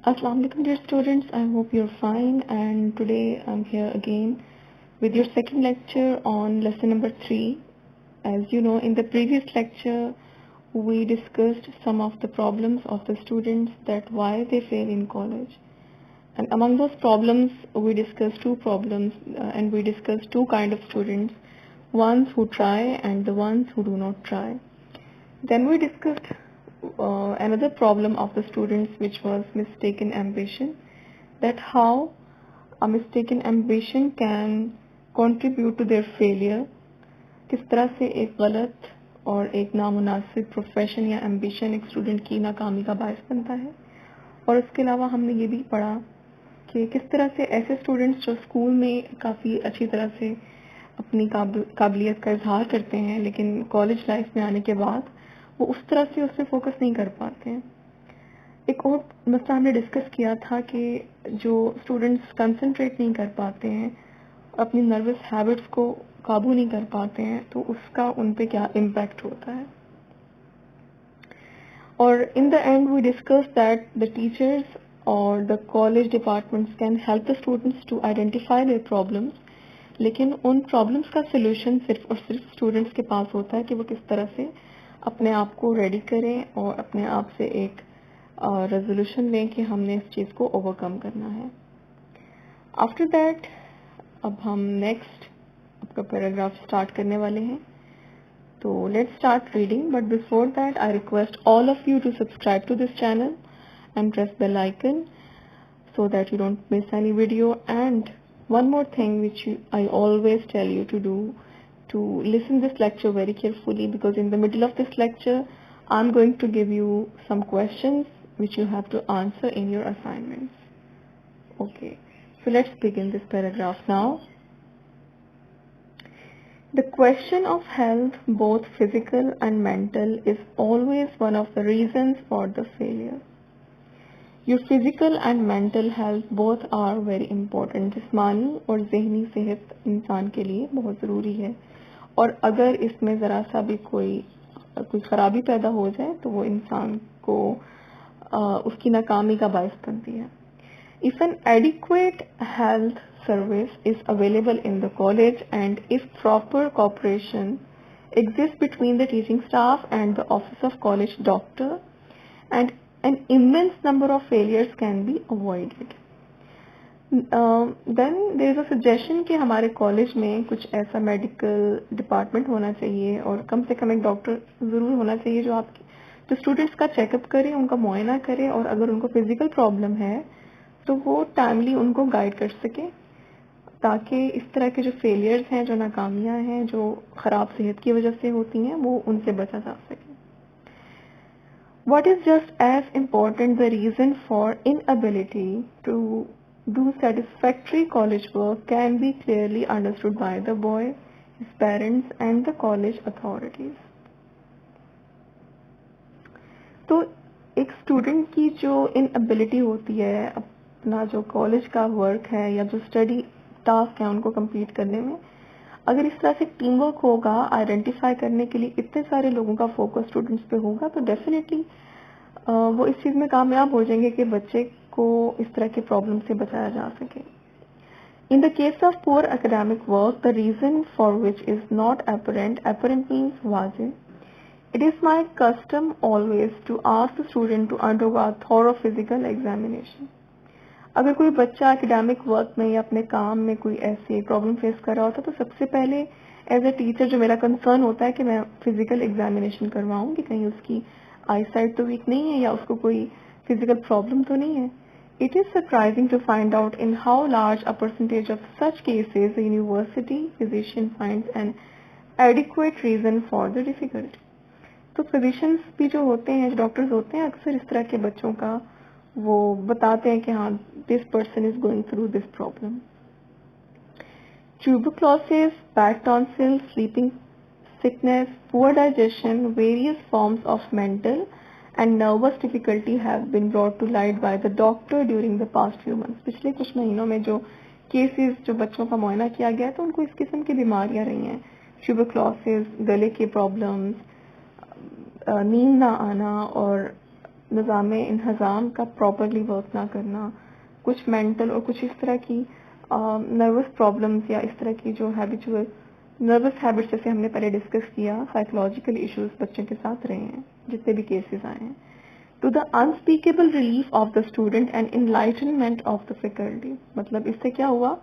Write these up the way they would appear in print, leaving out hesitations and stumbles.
Assalamu alaikum dear students, I hope you're fine, and today I'm here again with your second lecture on lesson number 3. As you know, in the previous lecture we discussed some of the problems of the students, that why they fail in college. And among those problems we discussed two problems, and we discussed two kind of students, ones who try and the ones who do not try. Then we discussed another problem of the students, which was mistaken ambition, that how a mistaken ambition can contribute to their failure, किस तरह से एक गलत और एक नामुनासिब profession या ambition एक student की नाकामी का बायस बनता है. और उसके अलावा हमने ये भी पढ़ा कि किस तरह से ऐसे स्टूडेंट्स जो स्कूल में काफ़ी अच्छी तरह से अपनी काबिलियत का इजहार करते हैं, लेकिन कॉलेज लाइफ में आने के बाद वो उस तरह से उस पर फोकस नहीं कर पाते हैं. एक और मसला हमने डिस्कस किया था कि जो स्टूडेंट्स कंसंट्रेट नहीं कर पाते हैं, अपनी नर्वस हैबिट्स को काबू नहीं कर पाते हैं, तो उसका उन पे क्या इम्पैक्ट होता है. और in the end we discuss that the teachers और the college departments can help the students to identify their problems, लेकिन उन प्रॉब्लम्स का सोल्यूशन सिर्फ और सिर्फ स्टूडेंट्स के पास होता है कि वो किस तरह से अपने आप को रेडी करें और अपने आप से एक रेजोल्यूशन लें कि हमने इस चीज़ को ओवरकम करना है. आफ्टर दैट अब हम नेक्स्ट आपका पैराग्राफ स्टार्ट करने वाले हैं. तो let's start reading, but before that I request all of you to subscribe to this channel and press bell icon so that you don't miss any video. And one more thing which I always tell you to do, to listen this lecture very carefully, because in the middle of this lecture I'm going to give you some questions which you have to answer in your assignments. Okay, so let's begin this paragraph now. The question of health, both physical and mental, is always one of the reasons for the failure. Your physical and mental health both are very important. जिस्मानी और ज़हनी सेहत इंसान के लिए बहुत ज़रूरी है, और अगर इसमें ज़रा सा भी कोई ख़राबी पैदा हो जाए तो वो इंसान को उसकी नाकामी का बायस बनती है. If an adequate health service is available in the college, and if proper cooperation exists between the teaching staff and the office of college doctor, and an immense number of failures can be avoided. Then there is a suggestion कि हमारे college में कुछ ऐसा medical department होना चाहिए, और कम से कम एक डॉक्टर ज़रूर होना चाहिए जो स्टूडेंट्स का चेकअप करे, उनका मुआयना करे, और अगर उनको फिजिकल प्रॉब्लम है तो वो टाइमली उनको गाइड कर सके, ताकि इस तरह के जो फेलियर्स हैं, जो नाकामियाँ हैं, जो ख़राब सेहत की वजह से होती हैं, वो उनसे बचा जा सके. What is just as important, the reason for inability to do satisfactory college work can be clearly understood by the boy, his parents and the college authorities. तो एक स्टूडेंट की जो इनएबिलिटी होती है अपना जो कॉलेज का वर्क है या जो स्टडी टास्क है उनको कंप्लीट करने में, अगर इस तरह से टीम वर्क होगा, आइडेंटिफाई करने के लिए इतने सारे लोगों का फोकस स्टूडेंट्स पे होगा, तो डेफिनेटली वो इस चीज़ में कामयाब हो जाएंगे कि बच्चे को इस तरह के प्रॉब्लम से बचाया जा सके. In the case of poor academic work, the reason for which is not apparent means वाजिब. It is my custom always to ask the student to undergo a thorough physical examination. अगर कोई बच्चा academic work में या अपने काम में कोई ऐसी प्रॉब्लम फेस कर रहा होता है, तो सबसे पहले एज ए टीचर जो मेरा कंसर्न होता है कि मैं फिजिकल एग्जामिनेशन करवाऊँ कि कहीं उसकी आई साइट तो वीक नहीं है या उसको कोई फिजिकल प्रॉब्लम तो नहीं है. It is surprising to find out in how large a percentage of such cases the university physician finds an adequate reason for the difficulty. तो फिजिशियंस भी जो होते हैं, जो डॉक्टर्स होते हैं, अक्सर इस तरह के बच्चों का वो बताते हैं कि हाँ, this person is going through this problem. Tuberculosis, bad tonsil, sleeping sickness, poor digestion, various forms of mental and nervous difficulty have been brought to light by the doctor during the past few months. पिछले कुछ महीनों में जो cases जो बच्चों का मुआयना किया गया तो उनको इस किस्म की बीमारियां रही हैं. ट्यूबरक्लोसिस, गले के प्रॉब्लम्स, नींद ना आना और निज़ाम इंहज़ाम का प्रॉपरली वर्क ना करना, कुछ मेंटल और कुछ इस तरह की नर्वस प्रॉब्लम्स या इस तरह की जो हैबिचुअल नर्वस हैबिट्स जैसे हमने पहले डिस्कस किया, साइकोलॉजिकल इश्यूज बच्चों के साथ रहे हैं जितने भी केसेस आए हैं, to the unspeakable relief of the student and enlightenment of the faculty. मतलब इससे क्या हुआ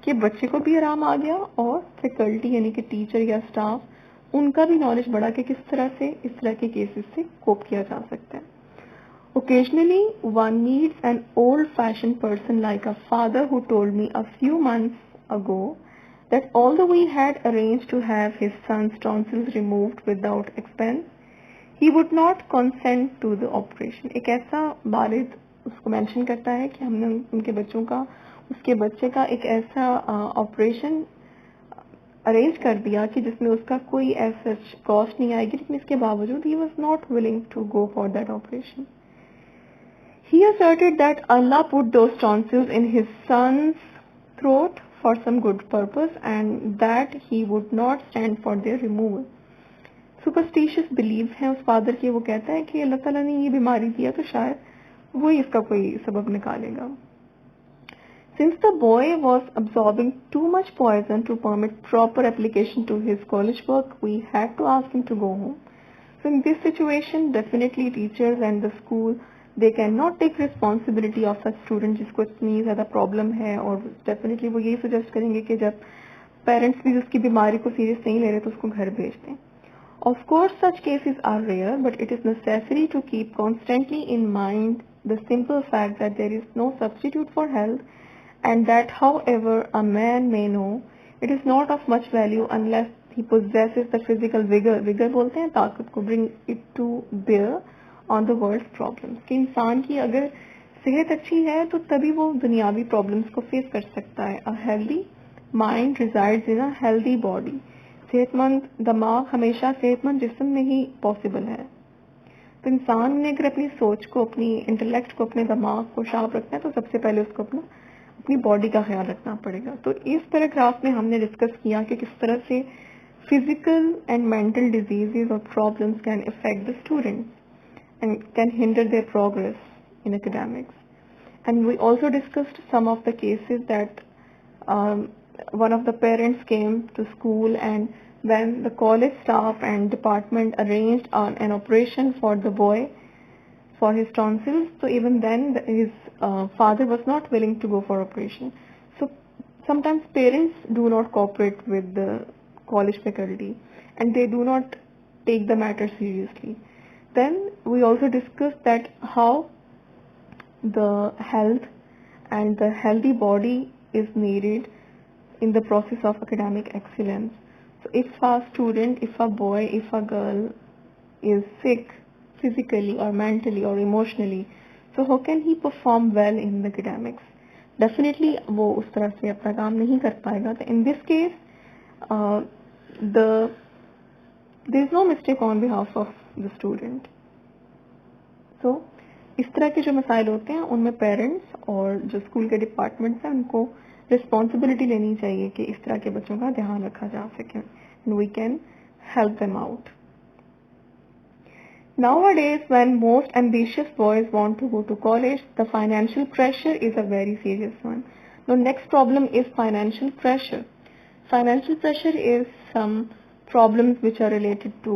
कि बच्चे को भी आराम आ गया और फैकल्टी यानी कि टीचर या स्टाफ उनका भी नॉलेज बढ़ा कि किस तरह से इस तरह के केसेस से कोप किया जा सकता है। Occasionally, one meets an old-fashioned person like a father who told me a few months ago that although we had arranged to have his son's tonsils removed without expense, he would not consent to the operation. एक ऐसा वालिद उसको mention करता है कि हमने उसके बच्चे का एक ऐसा ऑपरेशन अरेंज कर दिया कि जिसमें उसका कोई ऐसा कॉस्ट नहीं आएगी, लेकिन इसके बावजूद he was not willing to go for that operation. He asserted that Allah put those tonsils in his son's throat for some good purpose and that he would not stand for their removal. Superstitious beliefs हैं उस father के, वो कहता है कि अल्लाह ताला ने ये बीमारी दिया तो शायद वो इसका कोई सबब निकालेगा. Since the boy was absorbing too much poison to permit proper application to his college work, we had to ask him to go home. So in this situation, definitely teachers and the school, they cannot take responsibility of such student जिसको इतनी ज़्यादा problem है, और definitely वो यही suggest करेंगे कि जब पेरेंट्स भी उसकी बीमारी को सीरियस नहीं ले रहे तो उसको घर भेज दें. Of course, such cases are rare, but it is necessary to keep constantly in mind the simple fact that there is no substitute for health, and that however a man may know, it is not of much value unless he possesses the physical vigor बोलते हैं ताकत को, bring it to bear on the world's problems. कि इंसान की अगर सेहत अच्छी है तो तभी वो दुनियावी प्रॉब्लम्स को फेस कर सकता है. A healthy mind resides in a healthy body. सेहतमंद दिमाग हमेशा सेहतमंद जिस्म में ही पॉसिबल है. तो इंसान ने अगर अपनी सोच को, अपनी इंटेलेक्ट को, अपने दिमाग को शार्प रखना है तो सबसे पहले उसको अपनी बॉडी का ख्याल रखना पड़ेगा. तो इस पैराग्राफ में हमने डिस्कस किया कि किस तरह से फिजिकल एंड मेंटल डिजीजेस और problems can affect the students and can hinder their progress in academics. And we also discussed some of the cases that one of the parents came to school, and when the college staff and department arranged an operation for the boy for his tonsils, so even then his father was not willing to go for operation. So sometimes parents do not cooperate with the college faculty and they do not take the matter seriously. Then we also discussed that how the health and the healthy body is needed in the process of academic excellence. So if a student, if a boy, if a girl is sick physically or mentally or emotionally, so how can he perform well in the academics? Definitely वो उस तरह से अपना काम नहीं कर पाएगा. तो in this case there is no mistake on behalf of the student. So इस तरह के जो मसाइल होते हैं उनमें पेरेंट्स और जो स्कूल के डिपार्टमेंट्स हैं उनको रिस्पॉन्सिबिलिटी लेनी चाहिए कि इस तरह के बच्चों का ध्यान रखा जा सके, and we can help them out. Nowadays, when most ambitious boys want to go to college, the financial pressure is a very serious one. The next problem is financial pressure. Financial pressure is some problems which are related to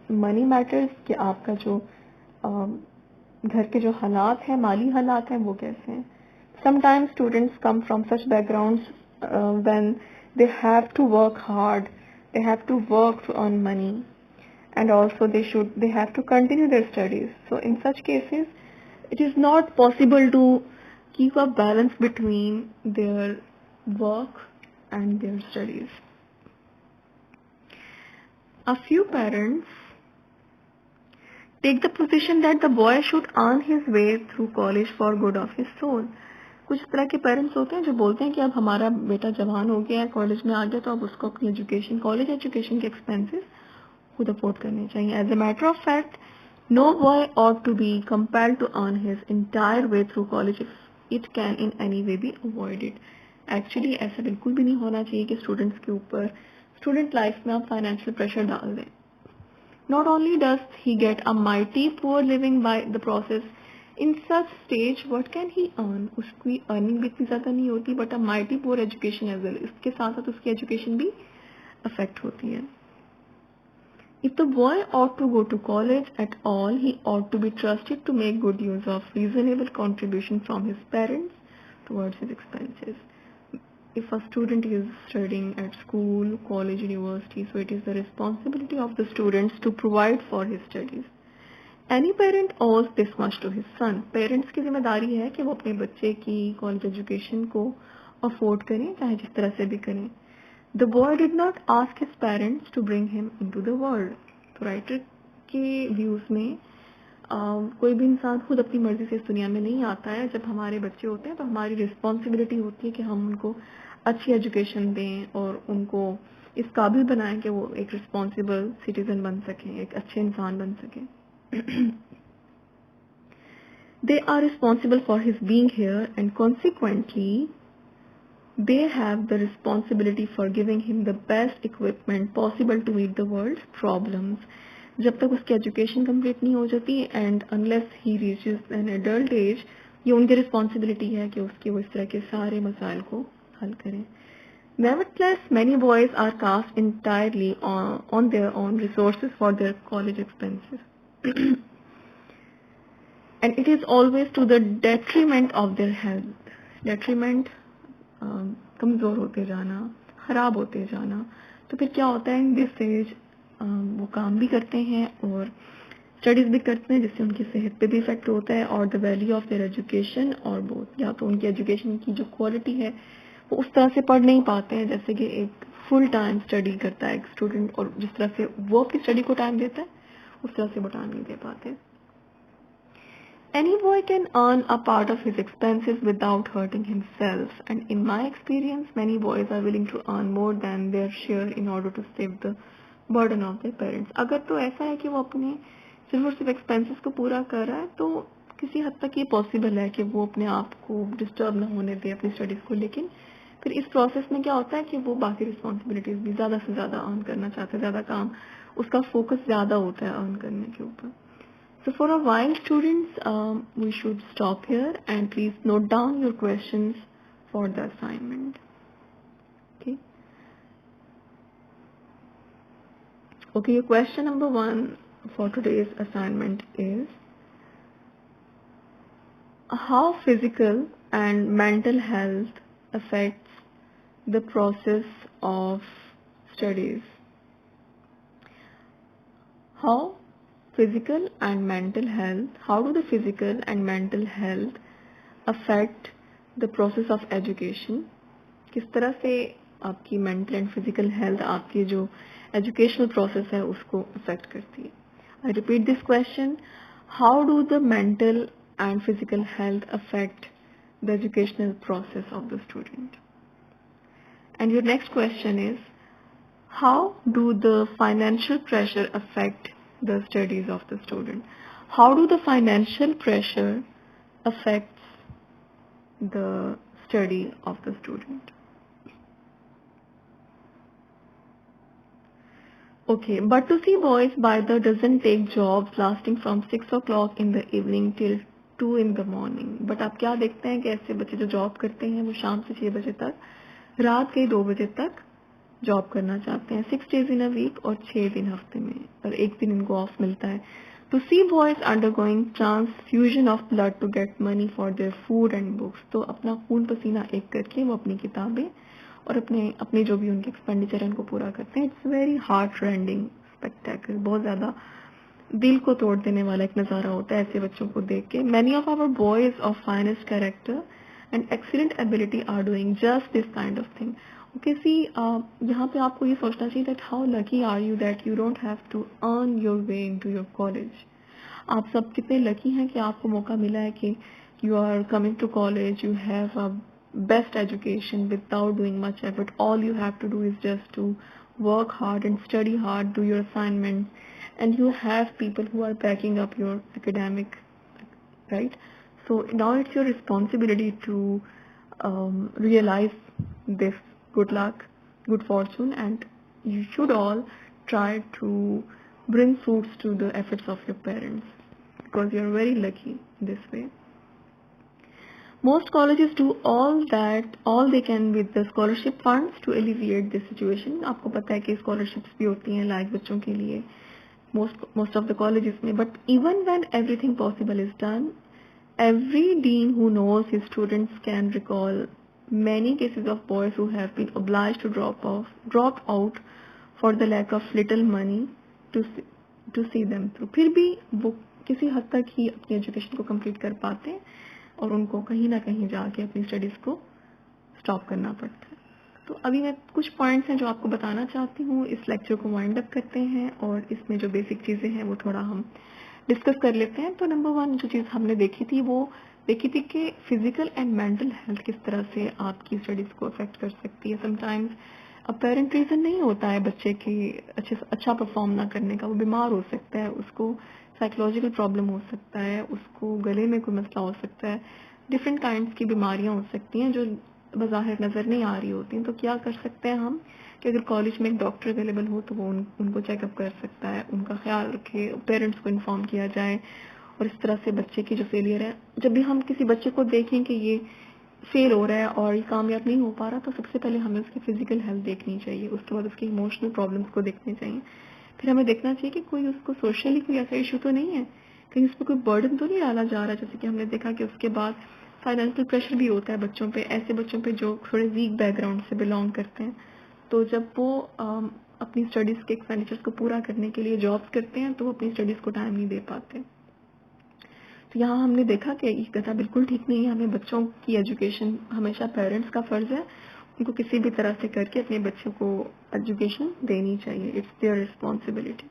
money matters, कि आपका जो घर के जो हालात हैं, माली हालात हैं, वो कैसे हैं. Sometimes students come from such backgrounds when they have to work hard, they have to work to earn money, and also they have to continue their studies. So in such cases, it is not possible to keep a balance between their work and their studies. A few parents take the position that the boy should earn his way through college for good of his soul. कुछ तरह के parents होते हैं जो बोलते हैं कि अब हमारा बेटा जवान हो गया है, कॉलेज में आ गया, तो अब उसको अपनी एजुकेशन, कॉलेज एजुकेशन के एक्सपेंसेस खुद अफोर्ड करने चाहिए. As a matter of fact, no boy ought to be compelled to earn his entire way through college if it can in any way be avoided. Actually ऐसा बिल्कुल भी नहीं होना चाहिए कि स्टूडेंट्स के ऊपर स्टूडेंट लाइफ में आप फाइनेंशियल प्रेशर डाल दें. Not only does he get a mighty poor living by the process, in such stage what can he earn? उसकी earning भी इतनी ज़्यादा नहीं होती, but a mighty poor education as well. इसके साथ साथ उसकी education भी affect होती है. If the boy ought to go to college at all, he ought to be trusted to make good use of reasonable contribution from his parents towards his expenses. If a student is studying at school, college, university, so it is the responsibility of the students to provide for his studies. Any parent owes this much to his son. Parents की जिम्मेदारी है कि वो अपने बच्चे की college education को afford करें, चाहे जिस तरह से भी करें. The boy did not ask his parents to bring him into the world. तो राइटर के व्यूज में कोई भी इंसान खुद अपनी मर्जी से इस दुनिया में नहीं आता है. जब हमारे बच्चे होते हैं तो हमारी रिस्पॉन्सिबिलिटी होती है कि हम उनको अच्छी एजुकेशन दें और उनको इस काबिल बनाएं कि वो एक रिस्पॉन्सिबल सिटीजन बन सकें, एक अच्छे इंसान बन सकें. They are responsible for his being here and consequently they have the responsibility for giving him the best equipment possible to meet the world's problems. जब तक उसकी एजुकेशन कंप्लीट नहीं हो जाती and unless he reaches an adult age, ये उनकी responsibility है कि उसकी वो इस तरह के सारे मसाइल को हल करें. Nevertheless, many boys are cast entirely on their own resources for their college expenses. And it is always to the detriment of their health. Detriment कमज़ोर होते जाना, ख़राब होते जाना. तो फिर क्या होता है, इन दिस एज वो काम भी करते हैं और स्टडीज़ भी करते हैं जिससे उनकी सेहत पे भी इफेक्ट होता है और the value of their education, और बोथ या तो उनकी एजुकेशन की जो क्वालिटी है वो उस तरह से पढ़ नहीं पाते हैं जैसे कि एक फुल टाइम स्टडी करता है एक स्टूडेंट, और जिस तरह से वो अपनी स्टडी को टाइम देता है उस तरह से वो टाइम नहीं दे पाते. Any boy can earn a part of his expenses without hurting himself, and in my experience many boys are willing to earn more than their share in order to save the burden of their parents. अगर तो ऐसा है कि वो अपने सिर्फ और सिर्फ एक्सपेंसेस को पूरा कर रहा है तो किसी हद तक ये पॉसिबल है कि वो अपने आप को डिस्टर्ब ना होने दे अपनी स्टडीज़ को, लेकिन फिर इस प्रोसेस में क्या होता है कि वो बाकी रिस्पॉन्सिबिलिटीज़ भी ज़्यादा से ज़्यादा अर्न करना चाहते हैं, ज़्यादा काम, उसका फोकस ज़्यादा होता है अर्न करने के ऊपर. So for a while students, we should stop here and please note down your questions for the assignment. Okay. Okay, your question number 1 for today's assignment is, how physical and mental health affects the process of studies? How do the physical and mental health affect the process of education? किस तरह से आपकी mental and physical health आपकी जो educational process है उसको affect करती है? I repeat this question. How do the mental and physical health affect the educational process of the student? And your next question is, how do the financial pressure affect the studies of the student? How do the financial pressure affects the study of the student? Okay, but to see boys by the dozen take jobs lasting from 6 o'clock in the evening till 2 in the morning. But आप क्या देखते हैं कि ऐसे बच्चे जो job करते हैं वो शाम से 6 बजे तक, रात के 2 बजे तक जॉब करना चाहते हैं, 6 days in a week और 6 दिन हफ्ते में, और एक दिन इनको ऑफ मिलता है. To see boys undergoing transfusion of blood to get money for their food and books. तो अपना खून पसीना एक करके वो अपनी किताबें और अपने जो भी उनके एक्सपेंडिचर है उनको पूरा करते हैं. It's very heart rending spectacle, बहुत ज़्यादा दिल को तोड़ देने वाला एक नज़ारा होता है ऐसे बच्चों को देख के. Many of our boys of finest character and excellent ability are doing just this kind of thing. Okay, see, यहाँ पे आपको ये सोचना चाहिए that how lucky are you that you don't have to earn your way into your college. आप सब कितने lucky हैं कि आपको मौका मिला है कि you are coming to college, you have a best education without doing much effort. All you have to do is just to work hard and study hard, do your assignments, and you have people who are backing up your academic, right? So now it's your responsibility to realize this good luck, good fortune, and you should all try to bring fruits to the efforts of your parents, because you are very lucky this way. Most colleges do all they can with the scholarship funds to alleviate this situation. आपको पता है कि scholarships भी होती हैं like बच्चों के लिए most of the colleges में. But even when everything possible is done, every dean who knows his students can recall many cases of boys who have been obliged to drop out for the lack of little money to see them through. फिर भी वो किसी हद तक ही अपनी education को complete कर पाते हैं और उनको कहीं ना कहीं जाके अपनी स्टडीज को स्टॉप करना पड़ता है. तो अभी मैं कुछ पॉइंट्स हैं जो आपको बताना चाहती हूँ. इस लेक्चर को वाइंड अप करते हैं और इसमें जो बेसिक चीजें हैं वो थोड़ा हम डिस्कस कर लेते हैं. तो नंबर 1 जो चीज हमने देखी थी कि फिजिकल एंड मेंटल हेल्थ किस तरह से आपकी स्टडीज को अफेक्ट कर सकती है. समटाइम्स अपेरेंट रीजन नहीं होता है बच्चे के अच्छा परफॉर्म ना करने का. वो बीमार हो सकता है, उसको साइकोलॉजिकल प्रॉब्लम हो सकता है, उसको गले में कोई मसला हो सकता है, डिफरेंट काइंड्स की बीमारियां हो सकती हैं जो बज़ाहिर नज़र नहीं आ रही होती हैं. तो क्या कर सकते हैं हम कि अगर कॉलेज में एक डॉक्टर अवेलेबल हो तो वो उनको चेकअप कर सकता है, उनका ख्याल रखे, पेरेंट्स को इन्फॉर्म किया जाए. और इस तरह से बच्चे की जो फेलियर है, जब भी हम किसी बच्चे को देखें कि ये फेल हो रहा है और ये कामयाब नहीं हो पा रहा, तो सबसे पहले हमें उसकी फिजिकल हेल्थ देखनी चाहिए, उसके बाद उसकी इमोशनल प्रॉब्लम्स को देखने चाहिए. फिर हमें देखना चाहिए कि कोई उसको सोशली कोई ऐसा इशू तो नहीं है, कहीं उस पर कोई बर्डन तो नहीं डाला जा रहा. जैसे कि हमने देखा कि उसके बाद फाइनेंशियल प्रेशर भी होता है बच्चों पे, ऐसे बच्चों पे जो थोड़े वीक बैकग्राउंड से बिलोंग करते हैं. तो जब वो अपनी स्टडीज के एक्सपेंडिचर्स को पूरा करने के लिए जॉब्स करते हैं तो वो अपनी स्टडीज को टाइम नहीं दे पाते. तो यहाँ हमने देखा कि ये कथा बिल्कुल ठीक नहीं है. हमें बच्चों की एजुकेशन हमेशा पेरेंट्स का फर्ज है, उनको किसी भी तरह से करके अपने बच्चों को एजुकेशन देनी चाहिए. It's their responsibility.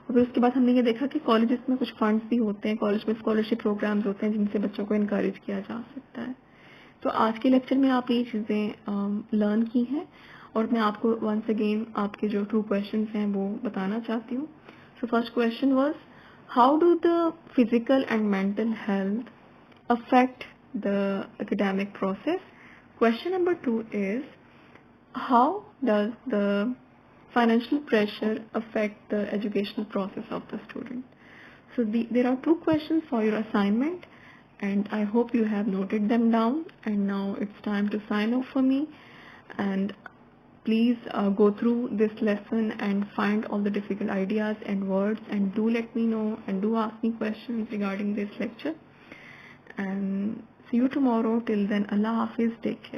और फिर उसके बाद हमने ये देखा कि कॉलेजेस में कुछ फंड्स भी होते हैं, कॉलेज में स्कॉलरशिप प्रोग्राम्स होते हैं जिनसे बच्चों को इनकरेज किया जा सकता है. तो आज के लेक्चर में आपने ये चीज़ें लर्न की हैं और मैं आपको वंस अगेन आपके जो 2 क्वेश्चंस हैं वो बताना चाहती हूँ. So first question was, how do the physical and mental health affect the academic process. Question number 2 is, how does the financial pressure affect the educational process of the student? So there are 2 questions for your assignment and I hope you have noted them down. And now it's time to sign off for me. And please go through this lesson and find all the difficult ideas and words, and do let me know and do ask me questions regarding this lecture. And see you tomorrow. Till then, Allah Hafiz. Take care.